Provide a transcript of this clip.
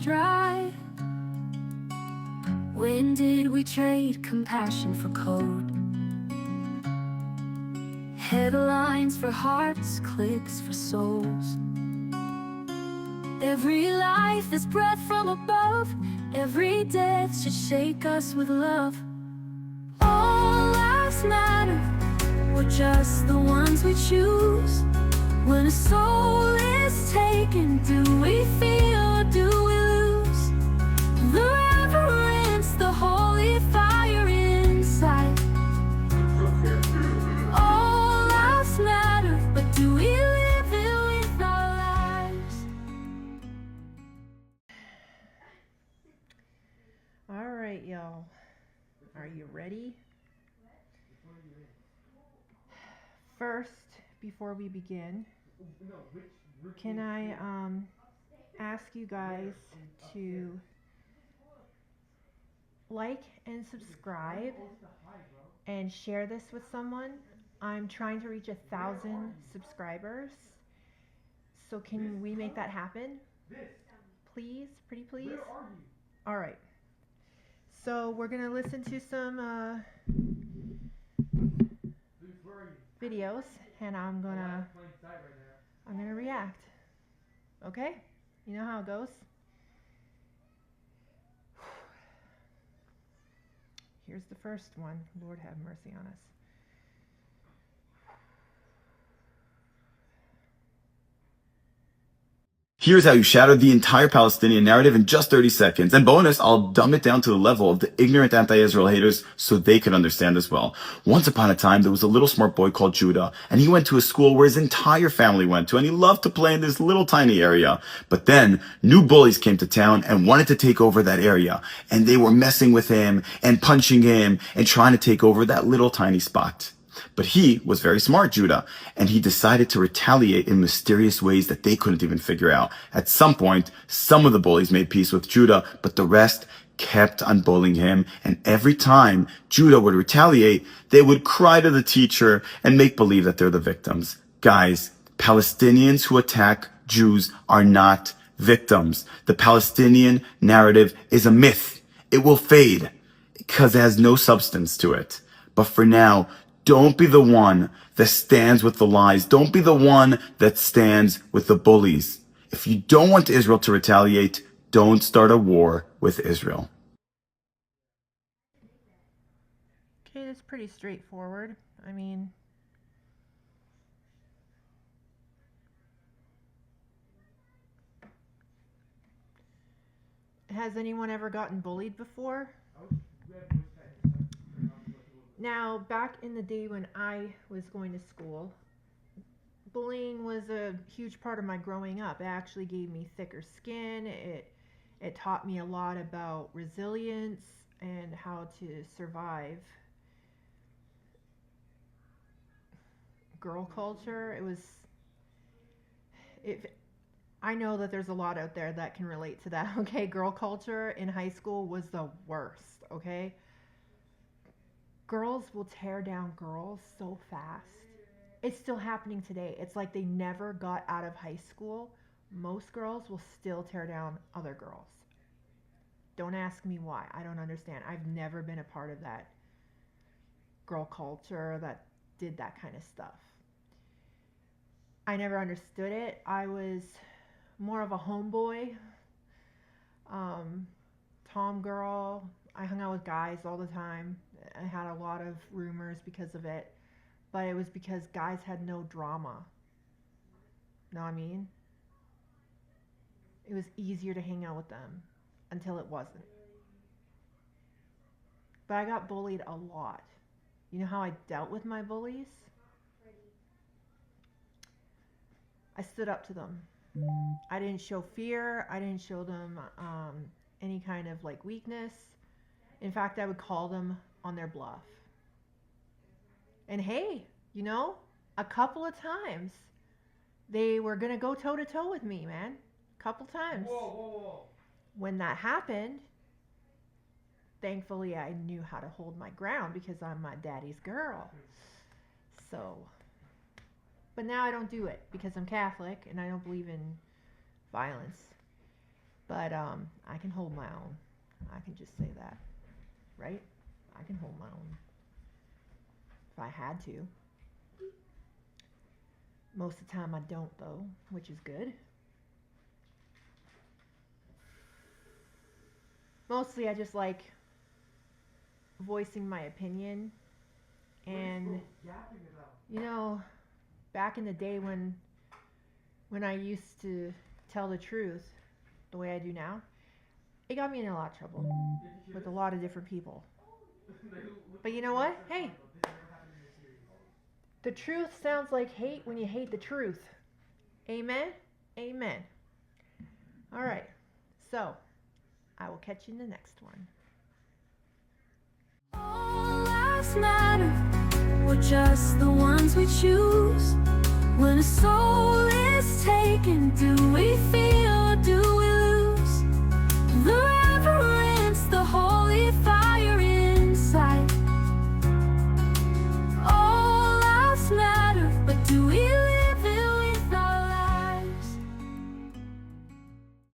dry? When did we trade compassion for code? Headlines for hearts, clicks for souls. Every life is breath from above. Every death should shake us with love. All lives matter, we're just the ones we choose. When a soul is taken, do we feel or do we lose? The reverence, the holy fire inside. All lives matter, but do we live it with our lives? All right, y'all. Are you ready? First, before we begin, can I ask you guys to like and subscribe and share this with someone? I'm trying to reach 1,000 subscribers. So can we make that happen? Please, pretty please? All right. So we're going to listen to some videos, and I'm gonna react. Okay? You know how it goes. Here's the first one. Lord have mercy on us. Here's how you shattered the entire Palestinian narrative in just 30 seconds. And bonus, I'll dumb it down to the level of the ignorant anti-Israel haters so they could understand as well. Once upon a time, there was a little smart boy called Judah, and he went to a school where his entire family went to, and he loved to play in this little tiny area. But then, new bullies came to town and wanted to take over that area, and they were messing with him and punching him and trying to take over that little tiny spot. But he was very smart, Judah, and he decided to retaliate in mysterious ways that they couldn't even figure out. At some point, some of the bullies made peace with Judah, but the rest kept on bullying him, and every time Judah would retaliate, they would cry to the teacher and make believe that they're the victims. Guys, Palestinians who attack Jews are not victims. The Palestinian narrative is a myth. It will fade because it has no substance to it. But for now, don't be the one that stands with the lies. Don't be the one that stands with the bullies. If you don't want Israel to retaliate, don't start a war with Israel. Okay, that's pretty straightforward. I mean, has anyone ever gotten bullied before? Now, back in the day when I was going to school, bullying was a huge part of my growing up. It actually gave me thicker skin. It taught me a lot about resilience and how to survive. Girl culture, I know that there's a lot out there that can relate to that, okay? Girl culture in high school was the worst, okay? Girls will tear down girls so fast. It's still happening today. It's like they never got out of high school. Most girls will still tear down other girls. Don't ask me why. I don't understand. I've never been a part of that girl culture that did that kind of stuff. I never understood it. I was more of a homeboy, tom girl. I hung out with guys all the time. I had a lot of rumors because of it, but it was because guys had no drama. Know what I mean? It was easier to hang out with them until it wasn't. But I got bullied a lot. You know how I dealt with my bullies? I stood up to them. I didn't show fear. I didn't show them any kind of like weakness. In fact, I would call them on their bluff. And hey, you know, a couple of times they were going to go toe to toe with me, man. A couple times. Whoa. When that happened, thankfully I knew how to hold my ground because I'm my daddy's girl. So, but now I don't do it because I'm Catholic and I don't believe in violence. But I can hold my own. I can just say that, right? I can hold my own if I had to. Most of the time I don't though, which is good. Mostly I just like voicing my opinion. And you know, back in the day when I used to tell the truth the way I do now, it got me in a lot of trouble with a lot of different people. But you know what? Hey, the truth sounds like hate when you hate the truth. Amen? Amen. All right. So, I will catch you in the next one. All lives matter. We're just the ones we choose. When a soul is taken, do